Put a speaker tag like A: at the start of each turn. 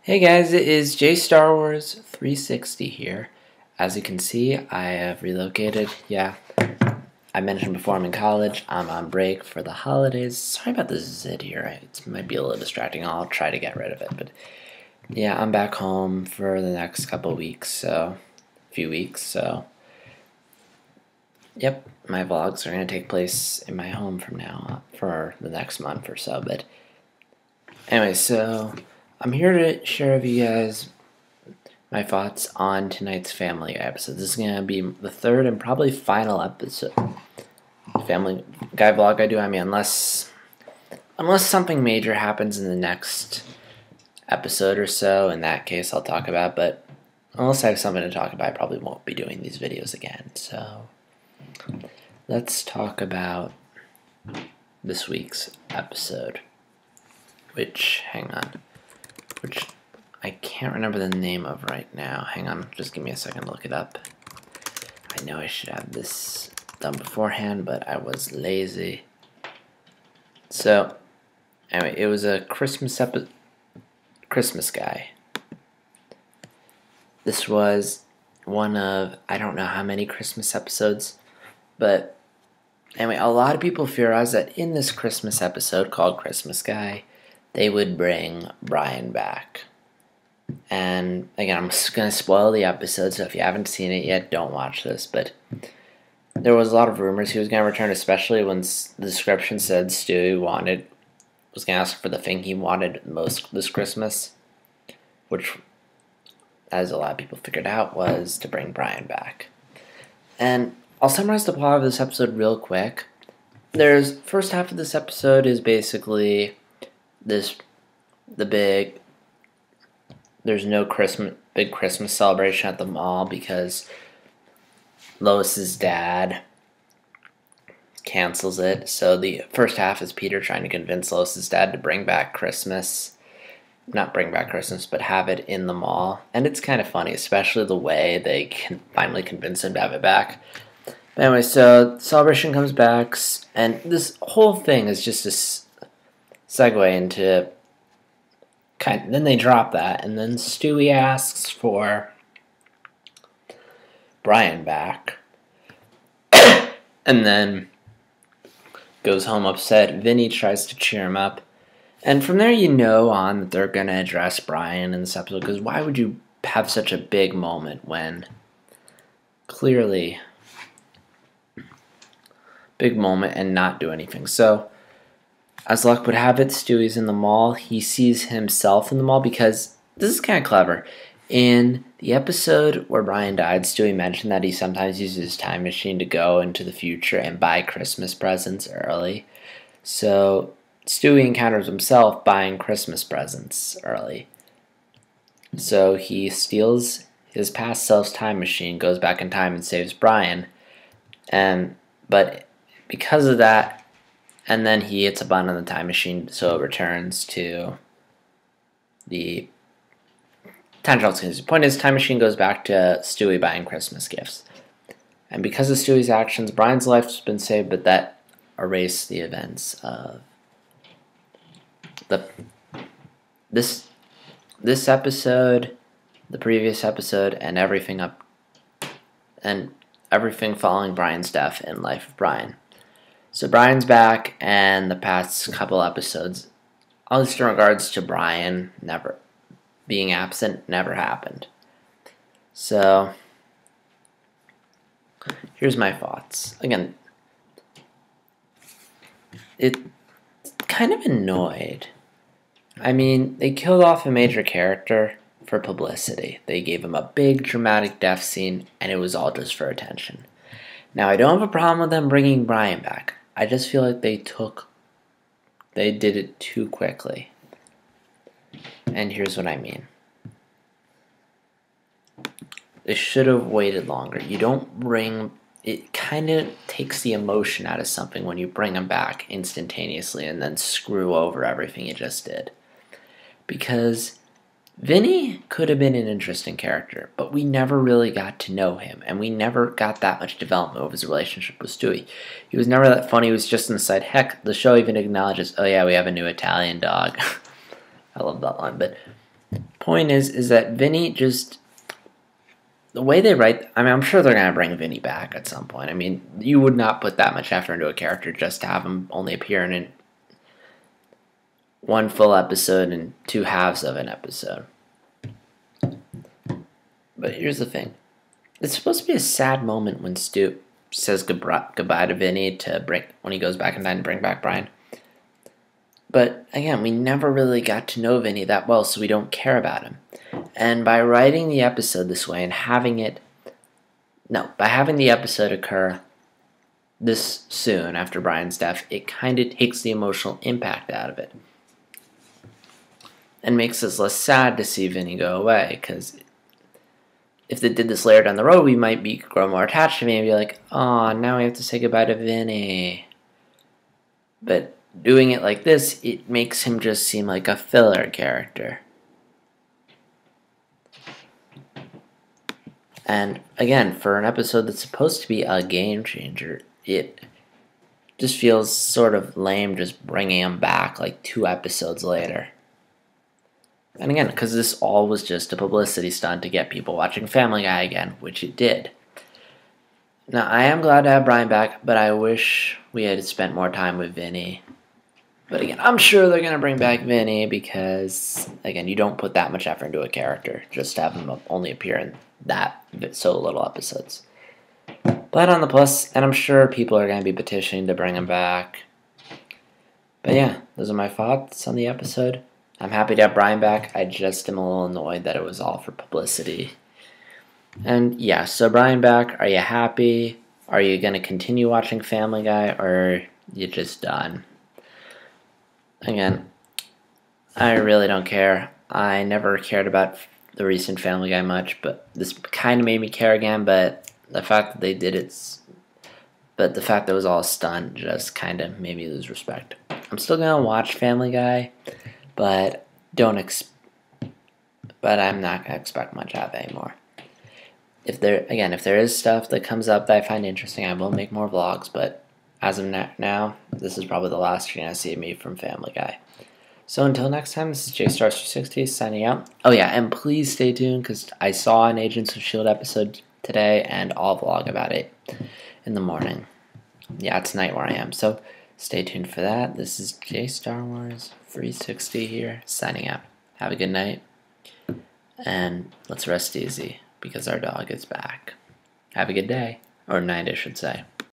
A: Hey guys, it is J Star Wars 360 here. As you can see, I have relocated. Yeah, I mentioned before I'm in college. I'm on break for the holidays. Sorry about the zit here. It might be a little distracting. I'll try to get rid of it. But yeah, I'm back home for the next couple weeks, few weeks. So, yep, my vlogs are going to take place in my home from now on for the next month or so. But anyway, so I'm here to share with you guys my thoughts on tonight's Family Guy episode. This is going to be the third and probably final episode Family Guy vlog I do. I mean, unless something major happens in the next episode or so, in that case I'll talk about it. But unless I have something to talk about, I probably won't be doing these videos again. So let's talk about this week's episode. Which I can't remember the name of right now. Hang on, just give me a second to look it up. I know I should have this done beforehand, but I was lazy. So, anyway, it was a Christmas Guy. This was one of, I don't know how many Christmas episodes, but anyway, a lot of people theorize that in this Christmas episode called Christmas Guy, they would bring Brian back. And again, I'm just going to spoil the episode, so if you haven't seen it yet, don't watch this. But there was a lot of rumors he was going to return, especially when the description said Stewie was going to ask for the thing he wanted most this Christmas, which, as a lot of people figured out, was to bring Brian back. And I'll summarize the plot of this episode real quick. First half of this episode is basically there's no big Christmas celebration at the mall because Lois's dad cancels it. So the first half is Peter trying to convince Lois's dad to bring back Christmas. Not bring back Christmas, but have it in the mall. And it's kind of funny, especially the way they can finally convince him to have it back. But anyway, so celebration comes back, and this whole thing is just a segue into then they drop that, and then Stewie asks for Brian back, and then goes home upset. Vinny tries to cheer him up, and from there you know on that they're going to address Brian in this episode, because why would you have such a big moment when clearly big moment and not do anything? So as luck would have it, Stewie's in the mall. He sees himself in the mall because this is kind of clever. In the episode where Brian died, Stewie mentioned that he sometimes uses his time machine to go into the future and buy Christmas presents early. So Stewie encounters himself buying Christmas presents early. So he steals his past self's time machine, goes back in time and saves Brian. But because of that, and then he hits a button on the time machine, so it returns to the time travel. The point is, time machine goes back to Stewie buying Christmas gifts. And because of Stewie's actions, Brian's life's been saved, but that erased the events of this episode, the previous episode, and everything following Brian's death and life of Brian. So Brian's back, and the past couple episodes, at least in regards to Brian never being absent, never happened. So here's my thoughts. Again, it's kind of annoyed. I mean, they killed off a major character for publicity. They gave him a big dramatic death scene, and it was all just for attention. Now, I don't have a problem with them bringing Brian back. I just feel like they did it too quickly. And here's what I mean. They should have waited longer. It kind of takes the emotion out of something when you bring them back instantaneously and then screw over everything you just did. Because Vinny could have been an interesting character, but we never really got to know him, and we never got that much development of his relationship with Stewie. He was never that funny, he was just inside. Heck, the show even acknowledges, oh yeah, we have a new Italian dog. I love that line, but point is that Vinny just, the way they write, I mean, I'm sure they're going to bring Vinny back at some point. I mean, you would not put that much effort into a character just to have him only appear in one full episode and 2 halves of an episode. But here's the thing. It's supposed to be a sad moment when Stu says goodbye to Vinny when he goes back in time to bring back Brian. But again, we never really got to know Vinny that well, so we don't care about him. And by writing the episode this way and by having the episode occur this soon after Brian's death, it kind of takes the emotional impact out of it. And makes us less sad to see Vinny go away, because if they did this later down the road, we might grow more attached to Vinny and be like, oh, now we have to say goodbye to Vinny. But doing it like this, it makes him just seem like a filler character. And again, for an episode that's supposed to be a game changer, it just feels sort of lame just bringing him back like 2 episodes later. And again, because this all was just a publicity stunt to get people watching Family Guy again, which it did. Now, I am glad to have Brian back, but I wish we had spent more time with Vinny. But again, I'm sure they're going to bring back Vinny because, again, you don't put that much effort into a character just to have him only appear in so little episodes. But on the plus, and I'm sure people are going to be petitioning to bring him back. But yeah, those are my thoughts on the episode. I'm happy to have Brian back. I just am a little annoyed that it was all for publicity. And yeah, so Brian back, are you happy? Are you going to continue watching Family Guy, or are you just done? Again, I really don't care. I never cared about the recent Family Guy much, but this kind of made me care again, but the fact that they did it, but the fact that it was all a stunt just kind of made me lose respect. I'm still going to watch Family Guy, but I'm not going to expect much out of it anymore. If there is stuff that comes up that I find interesting, I will make more vlogs, but as of now, this is probably the last you're going to see of me from Family Guy. So until next time, this is JStars360 signing out. Oh yeah, and please stay tuned, because I saw an Agents of S.H.I.E.L.D. episode today, and I'll vlog about it in the morning. Yeah, it's night where I am, so stay tuned for that. This is JStar360 here, signing out. Have a good night, and let's rest easy, because our dog is back. Have a good day, or night I should say.